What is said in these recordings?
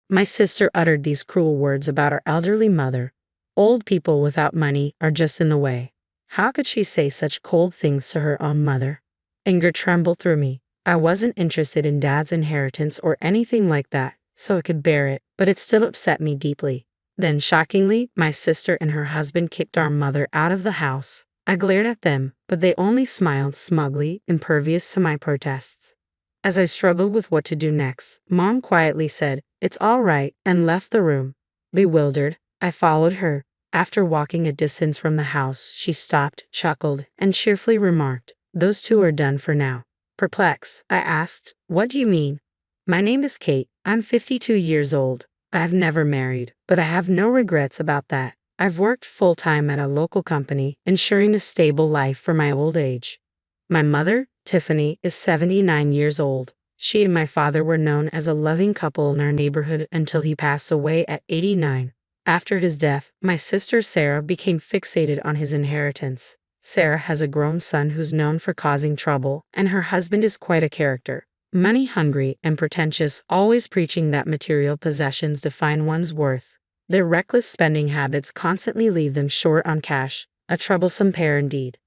My sister uttered these cruel words about our elderly mother. Old people without money are just in the way. How could she say such cold things to her own mother? Anger trembled through me. I wasn't interested in Dad's inheritance or anything like that, so I could bear it, but it still upset me deeply. Then, shockingly, my sister and her husband kicked our mother out of the house. I glared at them, but they only smiled smugly, impervious to my protests. As I struggled with what to do next, Mom quietly said, "It's all right," and left the room. Bewildered, I followed her. After walking a distance from the house, she stopped, chuckled, and cheerfully remarked, "Those two are done for now." Perplexed, I asked, "What do you mean?" "My name is Kate. I'm 52 years old. I have never married, but I have no regrets about that. I've worked full-time at a local company, ensuring a stable life for my old age. My mother, Tiffany, is 79 years old. She and my father were known as a loving couple in our neighborhood until he passed away at 89. After his death, my sister Sarah became fixated on his inheritance. Sarah has a grown son who's known for causing trouble, and her husband is quite a character. Money-hungry and pretentious, always preaching that material possessions define one's worth. Their reckless spending habits constantly leave them short on cash, a troublesome pair indeed.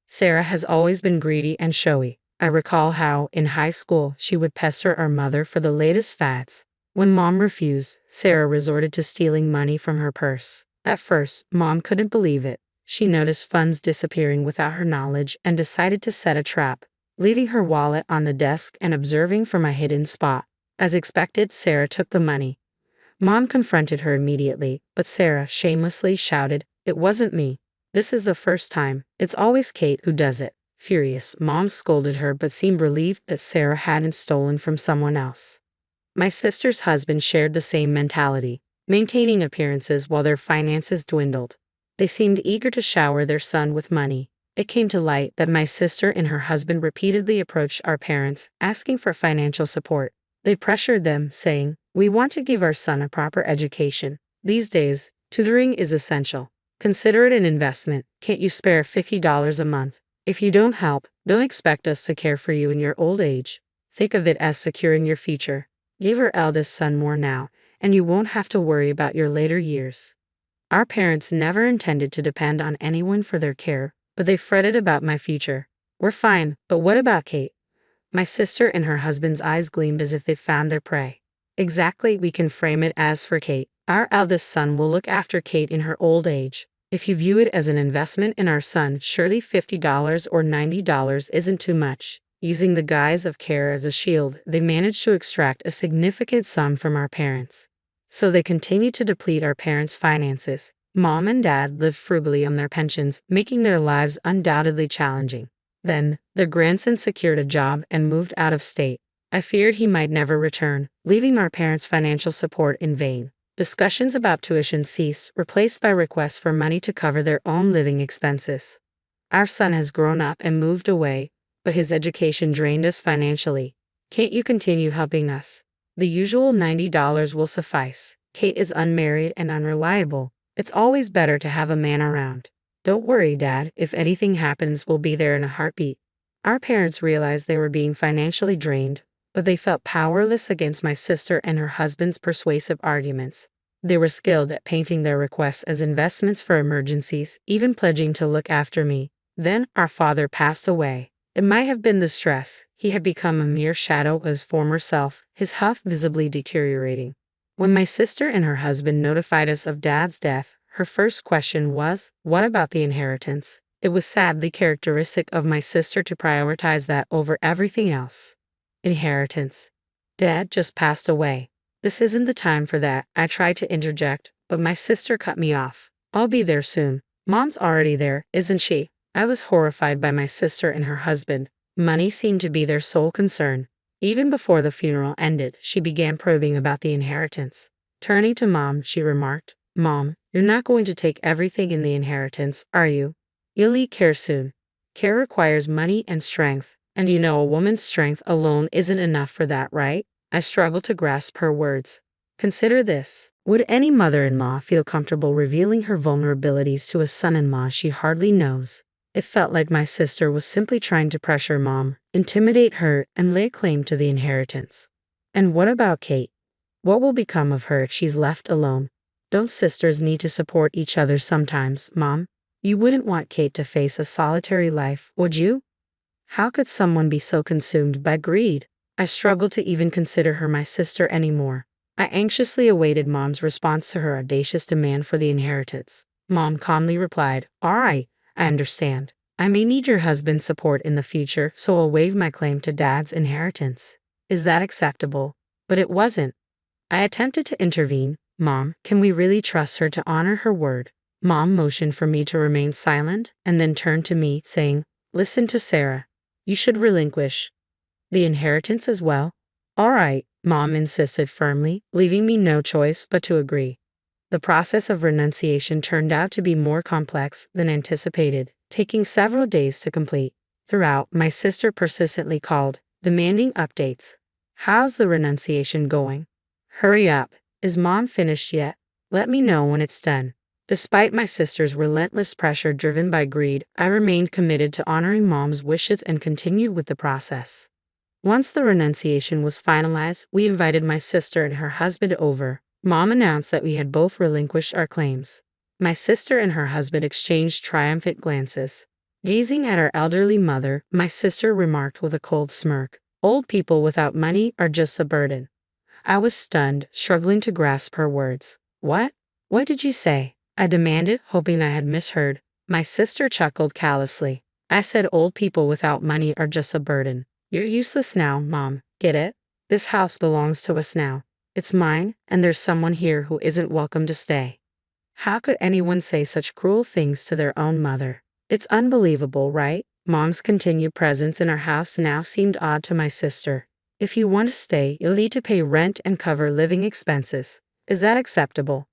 Sarah has always been greedy and showy. I recall how, in high school, she would pester our mother for the latest fads. When Mom refused, Sarah resorted to stealing money from her purse. At first, Mom couldn't believe it. She noticed funds disappearing without her knowledge and decided to set a trap, leaving her wallet on the desk and observing from a hidden spot. As expected, Sarah took the money. Mom confronted her immediately, but Sarah shamelessly shouted, "It wasn't me. This is the first time. It's always Kate who does it." Furious, Mom scolded her but seemed relieved that Sarah hadn't stolen from someone else. My sister's husband shared the same mentality, maintaining appearances while their finances dwindled. They seemed eager to shower their son with money. It came to light that my sister and her husband repeatedly approached our parents, asking for financial support. They pressured them, saying, "We want to give our son a proper education. These days, tutoring is essential. Consider it an investment. Can't you spare $50 a month? If you don't help, don't expect us to care for you in your old age. Think of it as securing your future. Give our eldest son more now, and you won't have to worry about your later years." Our parents never intended to depend on anyone for their care, but they fretted about my future. "We're fine, but what about Kate?" My sister and her husband's eyes gleamed as if they found their prey. "Exactly, we can frame it as for Kate. Our eldest son will look after Kate in her old age. If you view it as an investment in our son, surely $50 or $90 isn't too much." Using the guise of care as a shield, they managed to extract a significant sum from our parents. So they continued to deplete our parents' finances. Mom and Dad lived frugally on their pensions, making their lives undoubtedly challenging. Then, their grandson secured a job and moved out of state. I feared he might never return, leaving our parents' financial support in vain. Discussions about tuition ceased, replaced by requests for money to cover their own living expenses. Our son has grown up and moved away, but his education drained us financially. "Can't you continue helping us? The usual $90 will suffice. Kate is unmarried and unreliable. It's always better to have a man around." "Don't worry, Dad. If anything happens, we'll be there in a heartbeat." Our parents realized they were being financially drained, but they felt powerless against my sister and her husband's persuasive arguments. They were skilled at painting their requests as investments for emergencies, even pledging to look after me. Then our father passed away. It might have been the stress. He had become a mere shadow of his former self, his health visibly deteriorating. When my sister and her husband notified us of Dad's death, her first question was, "What about the inheritance?" It was sadly characteristic of my sister to prioritize that over everything else. Inheritance. "Dad just passed away. This isn't the time for that." I tried to interject, but my sister cut me off. "I'll be there soon." "Mom's already there, isn't she?" I was horrified by my sister and her husband. Money seemed to be their sole concern. Even before the funeral ended, she began probing about the inheritance. Turning to Mom, she remarked, "Mom, you're not going to take everything in the inheritance, are you? You'll need care soon. Care requires money and strength, and you know a woman's strength alone isn't enough for that, right?" I struggled to grasp her words. Consider this. Would any mother-in-law feel comfortable revealing her vulnerabilities to a son-in-law she hardly knows? It felt like my sister was simply trying to pressure Mom, intimidate her, and lay claim to the inheritance. And what about Kate? What will become of her if she's left alone? Don't sisters need to support each other sometimes, Mom? You wouldn't want Kate to face a solitary life, would you? How could someone be so consumed by greed? I struggled to even consider her my sister anymore. I anxiously awaited Mom's response to her audacious demand for the inheritance. Mom calmly replied, "All right, I understand. I may need your husband's support in the future, so I'll waive my claim to Dad's inheritance. Is that acceptable?" But it wasn't. I attempted to intervene. "Mom, can we really trust her to honor her word?" Mom motioned for me to remain silent and then turned to me, saying, "Listen to Sarah. You should relinquish the inheritance as well." "All right," Mom insisted firmly, leaving me no choice but to agree. The process of renunciation turned out to be more complex than anticipated, taking several days to complete. Throughout, my sister persistently called, demanding updates. "How's the renunciation going? Hurry up. Is Mom finished yet? Let me know when it's done." Despite my sister's relentless pressure driven by greed, I remained committed to honoring Mom's wishes and continued with the process. Once the renunciation was finalized, we invited my sister and her husband over. Mom announced that we had both relinquished our claims. My sister and her husband exchanged triumphant glances. Gazing at our elderly mother, my sister remarked with a cold smirk, "Old people without money are just a burden." I was stunned, struggling to grasp her words. "What? What did you say?" I demanded, hoping I had misheard. My sister chuckled callously. "I said old people without money are just a burden. You're useless now, Mom. Get it? This house belongs to us now. It's mine, and there's someone here who isn't welcome to stay." How could anyone say such cruel things to their own mother? It's unbelievable, right? Mom's continued presence in our house now seemed odd to my sister. "If you want to stay, you'll need to pay rent and cover living expenses. Is that acceptable?"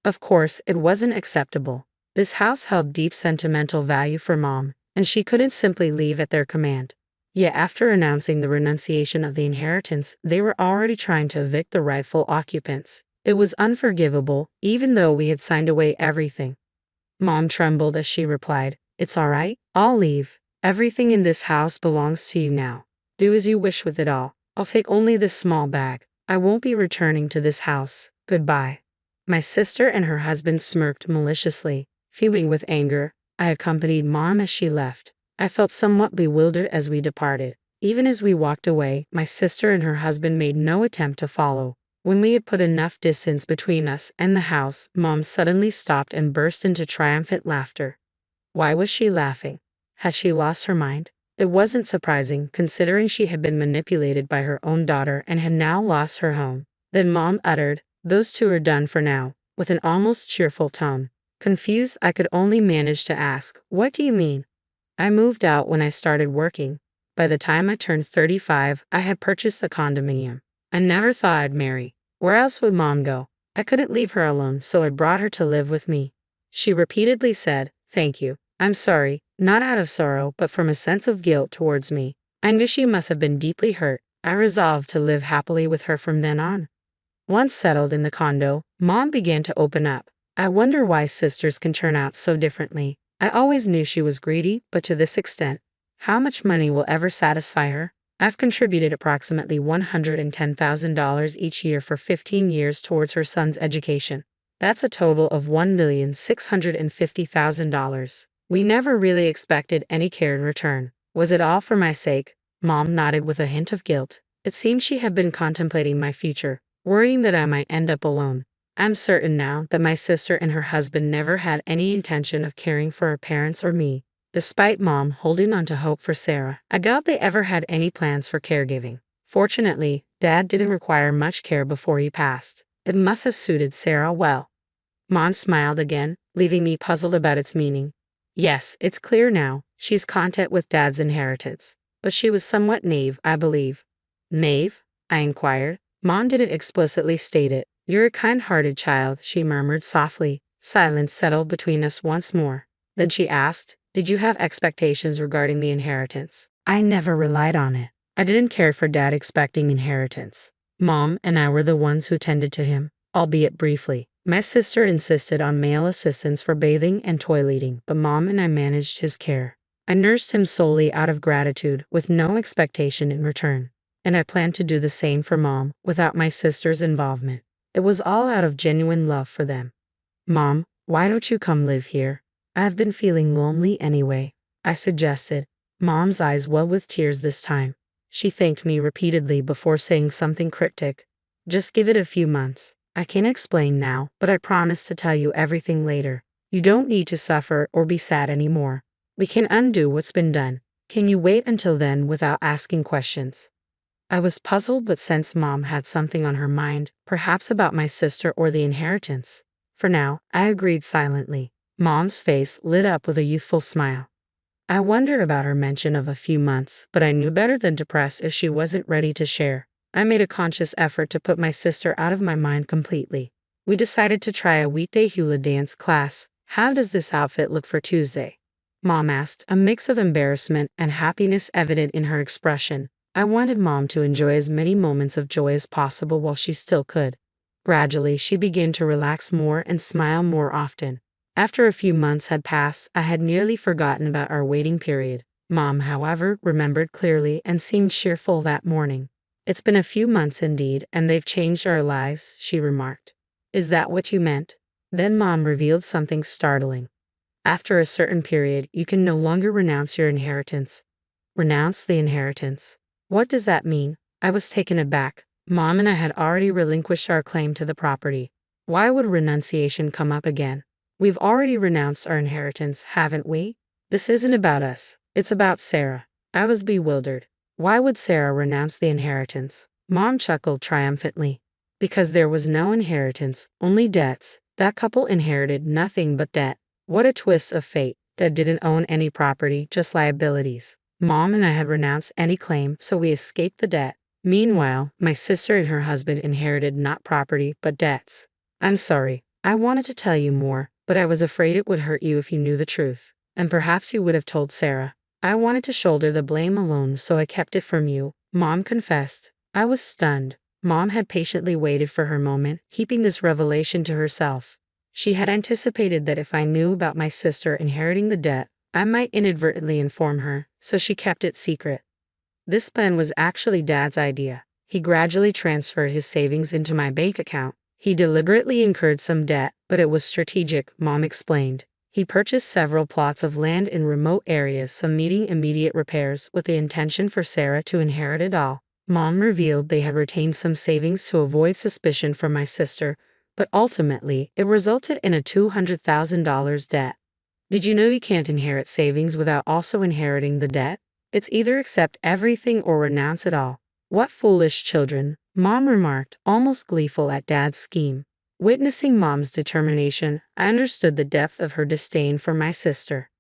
Of course, it wasn't acceptable. This house held deep sentimental value for Mom, and she couldn't simply leave at their command. Yet after announcing the renunciation of the inheritance, they were already trying to evict the rightful occupants. It was unforgivable, even though we had signed away everything. Mom trembled as she replied, "It's all right, I'll leave. Everything in this house belongs to you now. Do as you wish with it all. I'll take only this small bag. I won't be returning to this house. Goodbye." My sister and her husband smirked maliciously. Fuming with anger, I accompanied Mom as she left. I felt somewhat bewildered as we departed. Even as we walked away, my sister and her husband made no attempt to follow. When we had put enough distance between us and the house, Mom suddenly stopped and burst into triumphant laughter. Why was she laughing? Had she lost her mind? It wasn't surprising, considering she had been manipulated by her own daughter and had now lost her home. Then Mom uttered, "Those two are done for now," with an almost cheerful tone. Confused, I could only manage to ask, "What do you mean?" "I moved out when I started working. By the time I turned 35, I had purchased the condominium. I never thought I'd marry. Where else would Mom go? I couldn't leave her alone, so I brought her to live with me." She repeatedly said, "Thank you. I'm sorry, not out of sorrow, but from a sense of guilt towards me. I knew she must have been deeply hurt. I resolved to live happily with her from then on." Once settled in the condo, Mom began to open up. "I wonder why sisters can turn out so differently. I always knew she was greedy, but to this extent. How much money will ever satisfy her? I've contributed approximately $110,000 each year for 15 years towards her son's education. That's a total of $1,650,000. We never really expected any care in return. Was it all for my sake?" Mom nodded with a hint of guilt. It seemed she had been contemplating my future, worrying that I might end up alone. I'm certain now that my sister and her husband never had any intention of caring for her parents or me. Despite Mom holding on to hope for Sarah, I doubt they ever had any plans for caregiving. Fortunately, Dad didn't require much care before he passed. It must have suited Sarah well. Mom smiled again, leaving me puzzled about its meaning. "Yes, it's clear now. She's content with Dad's inheritance. But she was somewhat naive, I believe." "Naive?" I inquired. Mom didn't explicitly state it. "You're a kind-hearted child," she murmured softly. Silence settled between us once more. Then she asked, "Did you have expectations regarding the inheritance?" "I never relied on it. I didn't care for Dad expecting inheritance. Mom and I were the ones who tended to him, albeit briefly. My sister insisted on male assistance for bathing and toileting, but Mom and I managed his care. I nursed him solely out of gratitude, with no expectation in return. And I plan to do the same for Mom, without my sister's involvement." It was all out of genuine love for them. Mom, why don't you come live here? I've been feeling lonely anyway, I suggested. Mom's eyes welled with tears this time. She thanked me repeatedly before saying something cryptic. Just give it a few months. I can't explain now, but I promise to tell you everything later. You don't need to suffer or be sad anymore. We can undo what's been done. Can you wait until then without asking questions? I was puzzled but sensed Mom had something on her mind, perhaps about my sister or the inheritance. For now, I agreed silently. Mom's face lit up with a youthful smile. I wondered about her mention of a few months, but I knew better than to press if she wasn't ready to share. I made a conscious effort to put my sister out of my mind completely. We decided to try a weekday hula dance class. How does this outfit look for Tuesday? Mom asked, a mix of embarrassment and happiness evident in her expression. I wanted Mom to enjoy as many moments of joy as possible while she still could. Gradually, she began to relax more and smile more often. After a few months had passed, I had nearly forgotten about our waiting period. Mom, however, remembered clearly and seemed cheerful that morning. It's been a few months indeed, and they've changed our lives, she remarked. Is that what you meant? Then Mom revealed something startling. After a certain period, you can no longer renounce your inheritance. Renounce the inheritance. What does that mean? I was taken aback. Mom and I had already relinquished our claim to the property. Why would renunciation come up again? We've already renounced our inheritance, haven't we? This isn't about us. It's about Sarah. I was bewildered. Why would Sarah renounce the inheritance? Mom chuckled triumphantly. Because there was no inheritance, only debts. That couple inherited nothing but debt. What a twist of fate. Dad didn't own any property, just liabilities. Mom and I had renounced any claim, so we escaped the debt. Meanwhile, my sister and her husband inherited not property, but debts. I'm sorry. I wanted to tell you more, but I was afraid it would hurt you if you knew the truth. And perhaps you would have told Sarah. I wanted to shoulder the blame alone, so I kept it from you, Mom confessed. I was stunned. Mom had patiently waited for her moment, keeping this revelation to herself. She had anticipated that if I knew about my sister inheriting the debt, I might inadvertently inform her, so she kept it secret. This plan was actually Dad's idea. He gradually transferred his savings into my bank account. He deliberately incurred some debt, but it was strategic, Mom explained. He purchased several plots of land in remote areas, some needing immediate repairs, with the intention for Sarah to inherit it all. Mom revealed they had retained some savings to avoid suspicion from my sister, but ultimately, it resulted in a $200,000 debt. Did you know you can't inherit savings without also inheriting the debt? It's either accept everything or renounce it all. What foolish children, Mom remarked, almost gleeful at Dad's scheme. Witnessing Mom's determination, I understood the depth of her disdain for my sister.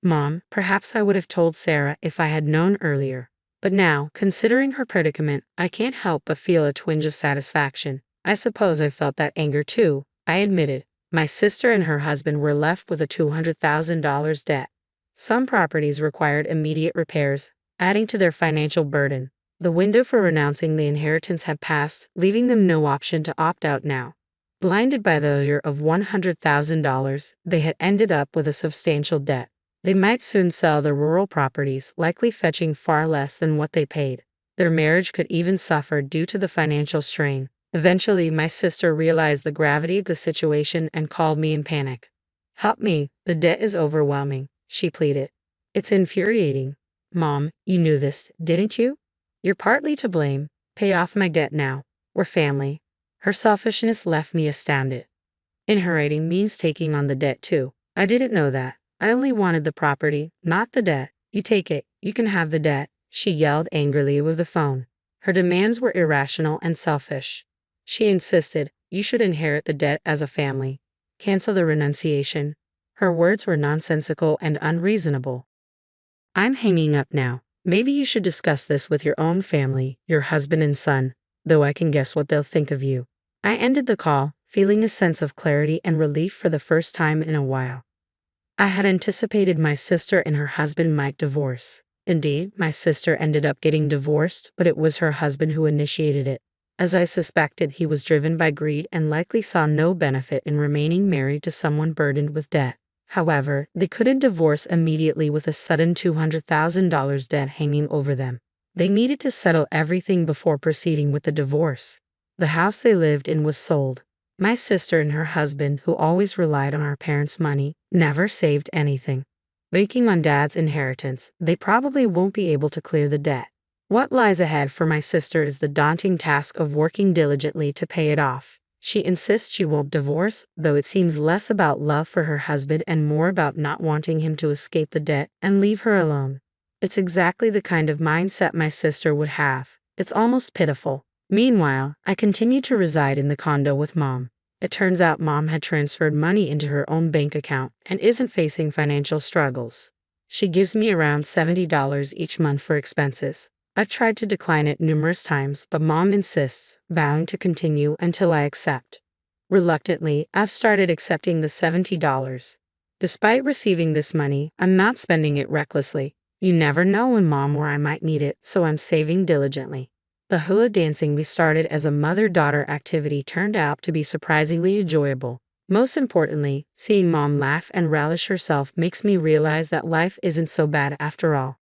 Mom, perhaps I would have told Sarah if I had known earlier. But now, considering her predicament, I can't help but feel a twinge of satisfaction. I suppose I felt that anger too, I admitted. My sister and her husband were left with a $200,000 debt. Some properties required immediate repairs, adding to their financial burden. The window for renouncing the inheritance had passed, leaving them no option to opt out now. Blinded by the allure of $100,000, they had ended up with a substantial debt. They might soon sell their rural properties, likely fetching far less than what they paid. Their marriage could even suffer due to the financial strain. Eventually, my sister realized the gravity of the situation and called me in panic. Help me, the debt is overwhelming, she pleaded. It's infuriating. Mom, you knew this, didn't you? You're partly to blame. Pay off my debt now. We're family. Her selfishness left me astounded. Inheriting means taking on the debt too. I didn't know that. I only wanted the property, not the debt. You take it, you can have the debt, she yelled angrily over the phone. Her demands were irrational and selfish. She insisted, you should inherit the debt as a family. Cancel the renunciation. Her words were nonsensical and unreasonable. I'm hanging up now. Maybe you should discuss this with your own family, your husband and son, though I can guess what they'll think of you. I ended the call, feeling a sense of clarity and relief for the first time in a while. I had anticipated my sister and her husband might divorce. Indeed, my sister ended up getting divorced, but it was her husband who initiated it. As I suspected, he was driven by greed and likely saw no benefit in remaining married to someone burdened with debt. However, they couldn't divorce immediately with a sudden $200,000 debt hanging over them. They needed to settle everything before proceeding with the divorce. The house they lived in was sold. My sister and her husband, who always relied on our parents' money, never saved anything. Banking on dad's inheritance, they probably won't be able to clear the debt. What lies ahead for my sister is the daunting task of working diligently to pay it off. She insists she won't divorce, though it seems less about love for her husband and more about not wanting him to escape the debt and leave her alone. It's exactly the kind of mindset my sister would have. It's almost pitiful. Meanwhile, I continue to reside in the condo with Mom. It turns out Mom had transferred money into her own bank account and isn't facing financial struggles. She gives me around $70 each month for expenses. I've tried to decline it numerous times, but Mom insists, vowing to continue until I accept. Reluctantly, I've started accepting the $70. Despite receiving this money, I'm not spending it recklessly. You never know when Mom or I might need it, so I'm saving diligently. The hula dancing we started as a mother-daughter activity turned out to be surprisingly enjoyable. Most importantly, seeing Mom laugh and relish herself makes me realize that life isn't so bad after all.